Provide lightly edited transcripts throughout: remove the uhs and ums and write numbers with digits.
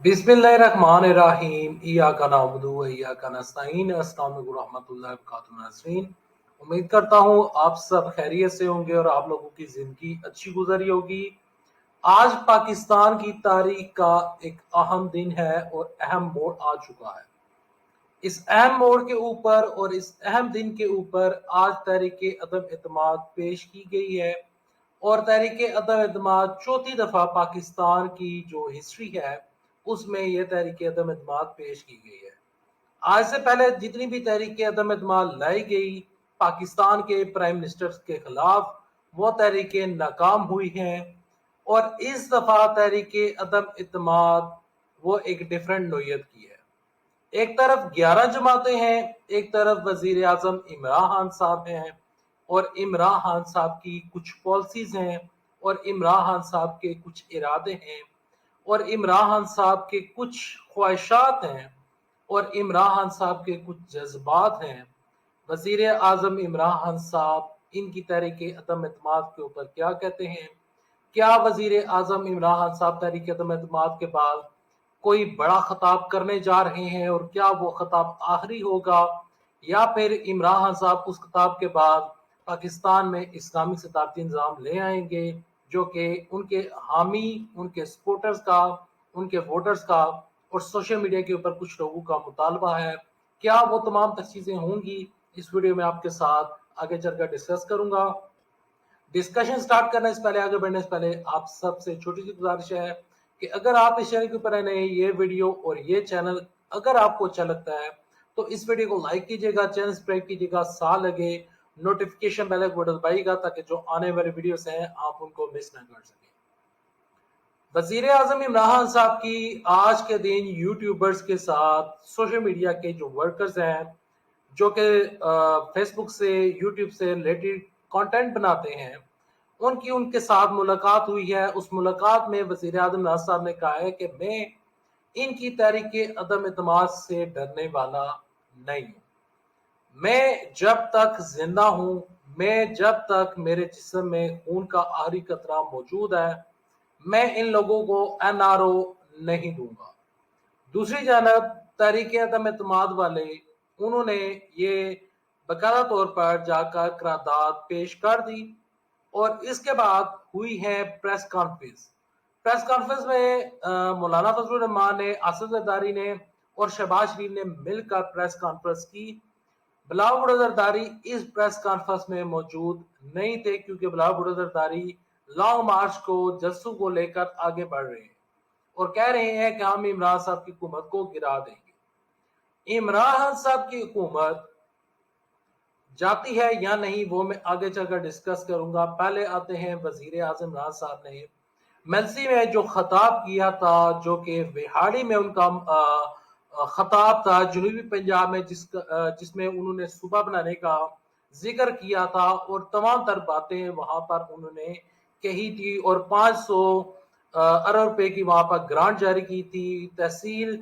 बिस्मिल्लाहिर्रहमानिर्रहीम इय्याका नअबुदु व इय्याका नस्तईन। अस्सलाम वालेकुम रहमतुल्लाहि व बरकातुहू नाज़रीन। उम्मीद करता हूँ आप सब खैरियत से होंगे और आप लोगों की जिंदगी अच्छी गुजरी होगी। आज पाकिस्तान की तारीख का एक अहम दिन है और अहम मोड़ आ चुका है। इस अहम मोड़ के ऊपर और इस अहम दिन के ऊपर आज तहरीक अदम एतमाद पेश की गई है और तहरीक अदम एतमाद चौथी दफा पाकिस्तान की जो हिस्ट्री है उसमें यह तहरीक अदम एतमाद पेश की गई है। आज से पहले जितनी भी तहरीक अदम एतमाद लाई गई पाकिस्तान के प्राइम मिनिस्टर के खिलाफ, वो तहरीकें नाकाम हुई हैं और इस दफा तहरीक अदम एतमाद वो एक डिफरेंट नोयत की है। एक तरफ 11 जमातें हैं, एक तरफ वजीर आजम इमरान खान साहब हैं और इमरान खान साहब की कुछ पॉलिसीज हैं और इमरान खान साहब के कुछ इरादे हैं और इमरान खान साहब के कुछ ख्वाहिशात हैं और इमरान खान साहब के कुछ जज्बात हैं। वजीर आजम इमरान खान साहब इनकी तहरीक अदम एतमाद के ऊपर क्या कहते हैं? क्या वजीर आजम इमरान खान साहब तहरीक अदम एतमाद के बाद कोई बड़ा खिताब करने जा रहे हैं और क्या वो खिताब आखिरी होगा, या फिर इमरान खान साहब उस खिताब के बाद पाकिस्तान में इस्लामी सदारती निज़ाम ले आएंगे जो कि उनके हामी, उनके सपोर्टर्स का, उनके वोटर्स का और सोशल मीडिया के ऊपर कुछ लोगों का मुतालबा है। क्या वो तमाम तर चीज़ें होंगी? इस वीडियो में आपके साथ आगे चलकर डिस्कस करूंगा। डिस्कशन स्टार्ट करने से पहले, आगे बढ़ने से पहले आप सबसे छोटी सी गुजारिश है कि अगर आप इस चैनल के ऊपर नए, ये वीडियो और ये चैनल अगर आपको अच्छा लगता है तो इस वीडियो को लाइक कीजिएगा, चैनल सब्सक्राइब कीजिएगा, साथ लगे नोटिफिकेशन बेल को दबाइएगा ताकि जो आने वाले वीडियोस हैं आप उनको मिस ना कर सकें। वजीर आजम इमरान खान साहब की आज के दिन यूट्यूबर्स के साथ, सोशल मीडिया के जो वर्कर्स हैं जो कि फेसबुक से, यूट्यूब से रिलेटेड कंटेंट बनाते हैं, उनकी उनके साथ मुलाकात हुई है। उस मुलाकात में वजीर आजम इमरान साहब ने कहा है कि मैं इनकी तहरीक अदम एतमाद से डरने वाला नहीं हूँ। मैं जब तक जिंदा हूँ, मैं जब तक मेरे जिस्म में खून का आखिरी कतरा मौजूद है, मैं इन लोगों को एनआरओ नहीं दूंगा। दूसरी जानब तहरीक अदम एतमाद वाले, उन्होंने ये बकायदा तौर पर जाकर करारदाद पेश कर दी और इसके बाद हुई है प्रेस कॉन्फ्रेंस। प्रेस कॉन्फ्रेंस में मौलाना फजलुर रहमान ने, आसिफ जरदारी ने और शहबाज शरीफ ने मिलकर प्रेस कॉन्फ्रेंस की। बिलावल भुट्टो जरदारी इस प्रेस कॉन्फ्रेंस में मौजूद नहीं थे क्योंकि बिलावल भुट्टो जरदारी लॉन्ग मार्च को जस्सू को लेकर आगे बढ़ रहे हैं और कह रहे हैं कि हम इमरान साहब की हुकूमत को गिरा देंगे। इमरान खान साहब की हुकूमत जाती है या नहीं वो मैं आगे चलकर डिस्कस करूंगा। पहले आते हैं वजीर आजम इमरान साहब ने मेलसी में जो खताब किया था, जो कि बिहाड़ी में उनका खताब था जनूबी पंजाब में, जिसमें उन्होंने सूबा बनाने का जिक्र किया था और तमाम तर बातें वहां पर उन्होंने कही थी और 500 अरब रुपए की वहां पर ग्रांट जारी की थी। तहसील,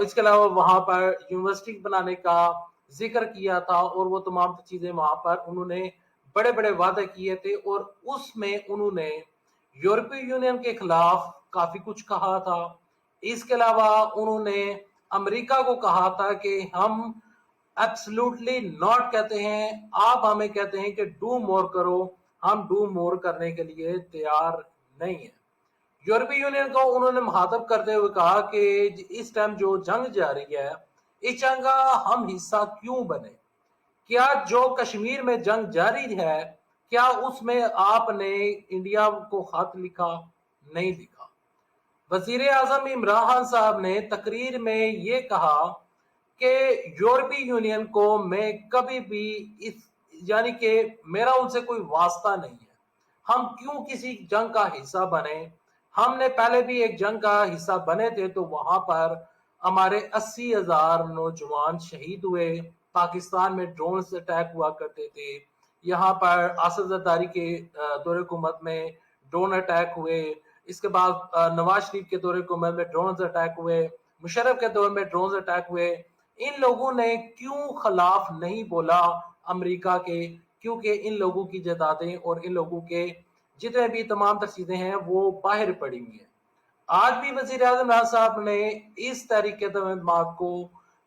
इसके अलावा वहां पर यूनिवर्सिटी बनाने का जिक्र किया था और वो तमाम चीजें वहां पर उन्होंने बड़े बड़े वादे किए थे और उसमें उन्होंने यूरोपीय यूनियन के खिलाफ काफी कुछ कहा था। इसके अलावा उन्होंने अमेरिका को कहा था कि हम एब्सोल्युटली नॉट कहते हैं, आप हमें कहते हैं कि डू मोर करो, हम डू मोर करने के लिए तैयार नहीं है। यूरोपीय यूनियन को उन्होंने मुखातब करते हुए कहा कि इस टाइम जो जंग जारी है, इस जंग का हम हिस्सा क्यों बने? क्या जो कश्मीर में जंग जारी है, क्या उसमें आपने इंडिया को खत लिखा? नहीं लिखा। वजीर आजम इमरान खान साहब ने तकरीर में ये कहा कि यूरोपीय यूनियन को मैं कभी भी इस, यानी कि मेरा उनसे कोई वास्ता नहीं है, हम क्यों किसी जंग का हिस्सा बने? हमने पहले भी एक जंग का हिस्सा बने थे तो वहां पर हमारे 80,000 नौजवान शहीद हुए। पाकिस्तान में ड्रोन अटैक हुआ करते थे, यहाँ पर आसिफ जरदारी के दौरे हुकूमत में ड्रोन अटैक हुए। इसके बाद नवाज शरीफ के दौरे हुकूमत में ड्रोन अटैक हुए, मुशर्रफ के दौर में ड्रोन अटैक हुए। इन लोगों ने क्यों खिलाफ नहीं बोला अमेरिका के? क्योंकि इन लोगों की जायदादें और इन लोगों के जितने भी तमाम तर चीजें हैं वो बाहर पड़ी हुई हैं। آج بھی وزیر اعظم عمران صاحب نے اس تحریک اعتماد کو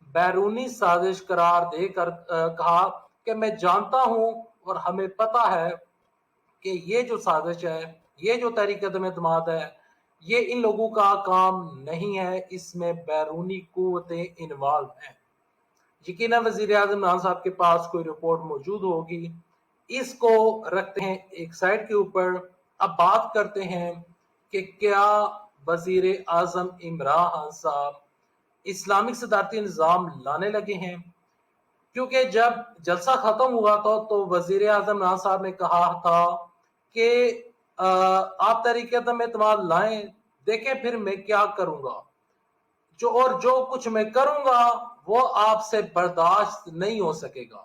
بیرونی سازش قرار دے کر کہا کہ میں جانتا ہوں اور ہمیں پتا ہے کہ یہ جو سازش ہے، یہ جو تحریک اعتماد ہے، یہ ان لوگوں کا کام نہیں ہے، اس میں بیرونی قوتیں انوالو ہیں۔ یقیناً وزیر اعظم عمران صاحب کے پاس کوئی رپورٹ موجود ہوگی، اس کو رکھتے ہیں ایک سائٹ کے اوپر۔ اب بات کرتے ہیں کہ کیا وزیر اعظم عمران خان صاحب اسلامک صدارتی نظام لانے لگے ہیں؟ کیونکہ جب جلسہ ختم ہوا تھا تو وزیر اعظم عمران صاحب نے کہا تھا کہ آپ تحریک اعتماد لائیں، دیکھیں پھر میں کیا کروں گا، جو کچھ میں کروں گا وہ آپ سے برداشت نہیں ہو سکے گا۔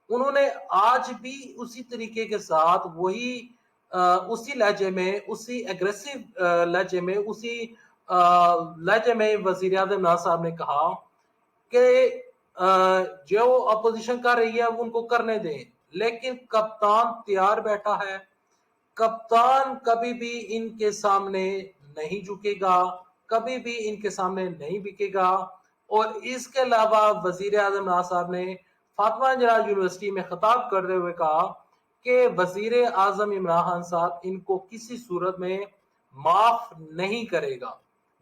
انہوں نے آج بھی اسی طریقے کے ساتھ وہی اسی لہجے میں، اسی ایگریسو لہجے میں، اسی لہجے میں وزیر اعظم عمران صاحب نے کہا کہ جو اپوزیشن کر رہی ہے ان کو کرنے دیں، لیکن کپتان تیار بیٹھا ہے، کپتان کبھی بھی ان کے سامنے نہیں جھکے گا، کبھی بھی ان کے سامنے نہیں بکے گا۔ اور اس کے علاوہ وزیر اعظم عمران صاحب نے فاطمہ جناح یونیورسٹی میں خطاب کرتے ہوئے کہا کہ وزیر اعظم عمران خان صاحب ان کو کسی صورت میں معاف نہیں کرے گا،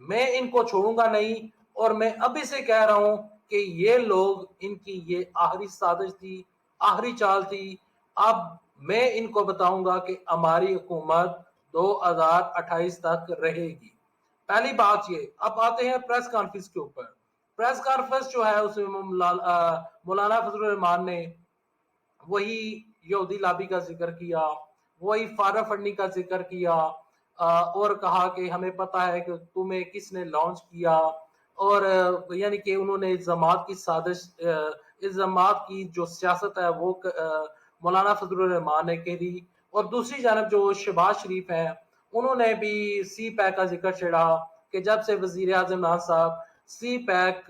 میں ان کو چھوڑوں گا نہیں، اور میں ابھی سے کہہ رہا ہوں کہ یہ لوگ، ان کی یہ آخری سازش تھی، آخری چال تھی۔ اب میں ان کو بتاؤں گا کہ ہماری حکومت 2028 تک رہے گی۔ پہلی بات یہ۔ اب آتے ہیں پریس کانفرنس کے اوپر۔ پریس کانفرنس جو ہے اس میں مولانا فضل الرحمان نے وہی یہودی لابی کا ذکر کیا، وہی فارغ فنڈنگ کا ذکر کیا، اور کہا کہ ہمیں پتا ہے کہ تمہیں کس نے لانچ کیا، اور یعنی کہ انہوں نے الزامات کی سازش، الزامات کی جو سیاست ہے وہ مولانا فضل الرحمان نے کہی۔ اور دوسری جانب جو شہباز شریف ہیں انہوں نے بھی سی پیک کا ذکر چھیڑا کہ جب سے وزیر اعظم عمران صاحب سی پیک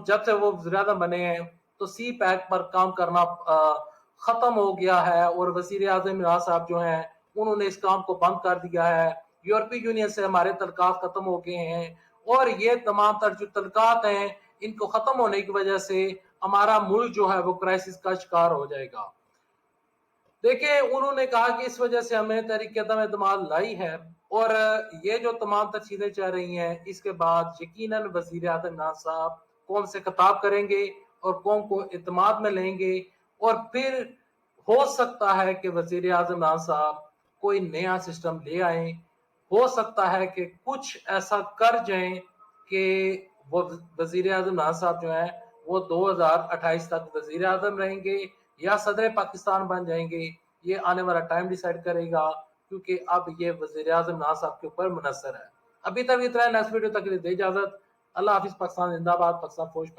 جب سے وہ وزیر اعظم بنے ہیں تو سی پیک پر کام کرنا ختم ہو گیا ہے، اور وزیر اعظم عمران صاحب جو ہیں انہوں نے اس کام کو بند کر دیا ہے، یورپی یونین سے ہمارے تعلقات ختم ہو گئے ہیں، اور یہ تمام تر جو تعلقات ہیں ان کو ختم ہونے کی وجہ سے ہمارا ملک جو ہے وہ کرائسس کا شکار ہو جائے گا۔ دیکھیں انہوں نے کہا کہ اس وجہ سے ہمیں تحریک اعتماد لائی ہے، اور یہ جو تمام تر چیزیں چل رہی ہیں اس کے بعد یقیناً وزیر اعظم عمران صاحب قوم سے خطاب کریں گے اور قوم کو اعتماد میں لیں گے، اور پھر ہو سکتا ہے کہ وزیر اعظم عمران صاحب کوئی نیا سسٹم لے آئیں، ہو سکتا ہے کہ کچھ ایسا کر جائیں کہ وہ وزیر اعظم عمران صاحب جو ہیں وہ 2028 تک وزیر اعظم رہیں گے یا صدر پاکستان بن جائیں گے۔ یہ آنے والا ٹائم ڈیسائیڈ کرے گا، کیونکہ اب یہ وزیر اعظم عمران صاحب کے اوپر منحصر ہے۔ ابھی تک اتنا ہے، نیکسٹ ویڈیو تک کے لیے دے اجازت۔ اللہ حافظ۔ پاکستان زندہ باد، پاکستان فوج پہن